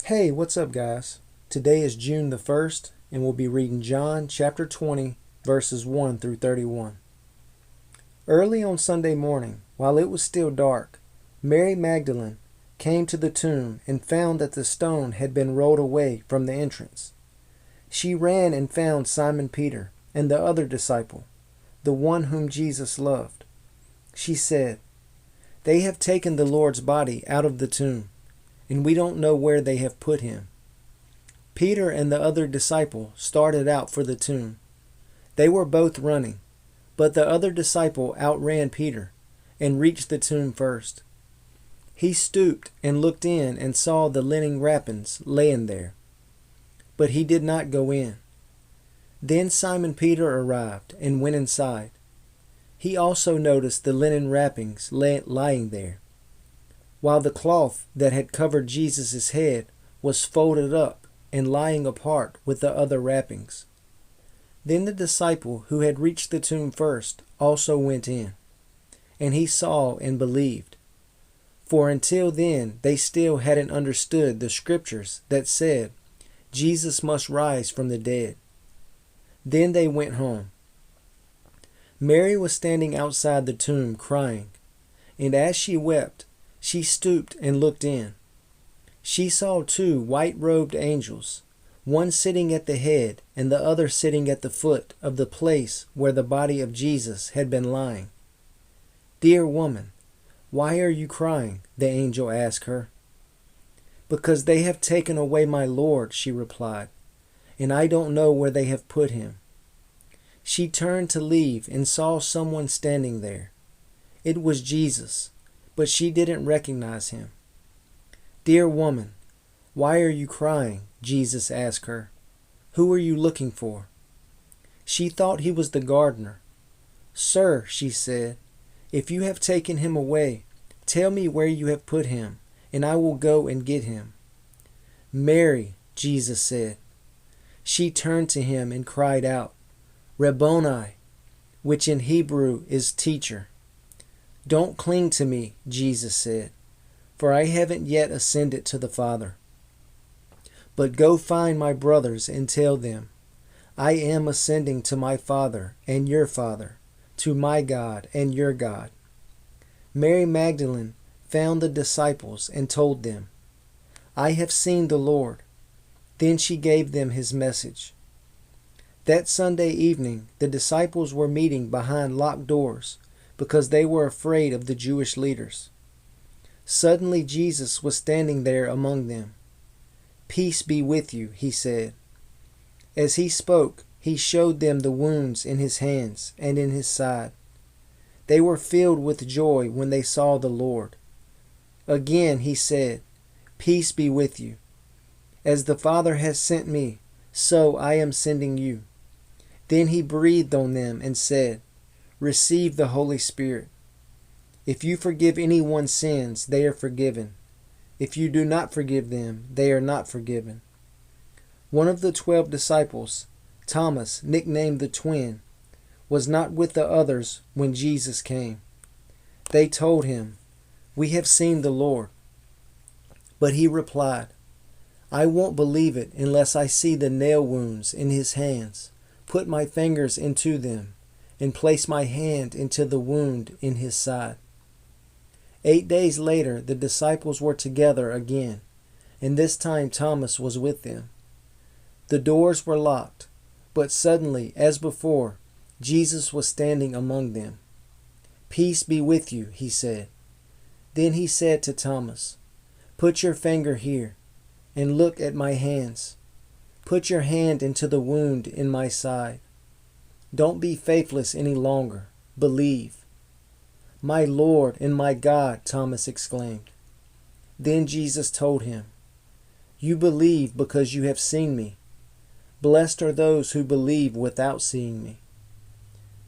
Hey, what's up, guys? Today is June the 1st, and we'll be reading John chapter 20, verses 1 through 31. Early on Sunday morning, while it was still dark, Mary Magdalene came to the tomb and found that the stone had been rolled away from the entrance. She ran and found Simon Peter and the other disciple, the one whom Jesus loved. She said, "They have taken the Lord's body out of the tomb, and we don't know where they have put him." Peter and the other disciple started out for the tomb. They were both running, but the other disciple outran Peter and reached the tomb first. He stooped and looked in and saw the linen wrappings laying there, but he did not go in. Then Simon Peter arrived and went inside. He also noticed the linen wrappings lying there, while the cloth that had covered Jesus' head was folded up and lying apart with the other wrappings. Then the disciple who had reached the tomb first also went in, and he saw and believed. For until then they still hadn't understood the scriptures that said Jesus must rise from the dead. Then they went home. Mary was standing outside the tomb crying, and as she wept, she stooped and looked in. She saw two white-robed angels, one sitting at the head and the other sitting at the foot of the place where the body of Jesus had been lying. "Dear woman, why are you crying?" the angel asked her. "Because they have taken away my Lord," she replied, "and I don't know where they have put him." She turned to leave and saw someone standing there. It was Jesus, but she didn't recognize him. "Dear woman, why are you crying?" Jesus asked her. "Who are you looking for?" She thought he was the gardener. "Sir," she said, "if you have taken him away, tell me where you have put him, and I will go and get him." "Mary," Jesus said. She turned to him and cried out, "Rabboni," which in Hebrew is teacher. "Don't cling to me," Jesus said, "for I haven't yet ascended to the Father. But go find my brothers and tell them, I am ascending to my Father and your Father, to my God and your God." Mary Magdalene found the disciples and told them, "I have seen the Lord." Then she gave them his message. That Sunday evening, the disciples were meeting behind locked doors because they were afraid of the Jewish leaders. Suddenly Jesus was standing there among them. "Peace be with you," he said. As he spoke, he showed them the wounds in his hands and in his side. They were filled with joy when they saw the Lord. Again he said, "Peace be with you. As the Father has sent me, so I am sending you." Then he breathed on them and said, "Receive the Holy Spirit. If you forgive anyone's sins, they are forgiven. If you do not forgive them, they are not forgiven." One of the 12 disciples, Thomas, nicknamed the twin, was not with the others when Jesus came. They told him, "We have seen the Lord." But he replied, "I won't believe it unless I see the nail wounds in his hands, put my fingers into them, and place my hand into the wound in his side." 8 days later, the disciples were together again, and this time Thomas was with them. The doors were locked, but suddenly, as before, Jesus was standing among them. "Peace be with you," he said. Then he said to Thomas, "Put your finger here, and look at my hands. Put your hand into the wound in my side. Don't be faithless any longer. Believe." "My Lord and my God," Thomas exclaimed. Then Jesus told him, "You believe because you have seen me. Blessed are those who believe without seeing me."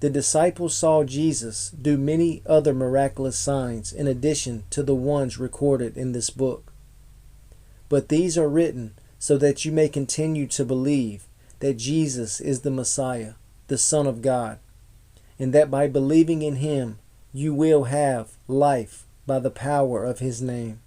The disciples saw Jesus do many other miraculous signs in addition to the ones recorded in this book. But these are written so that you may continue to believe that Jesus is the Messiah, the Son of God, and that by believing in him you will have life by the power of his name.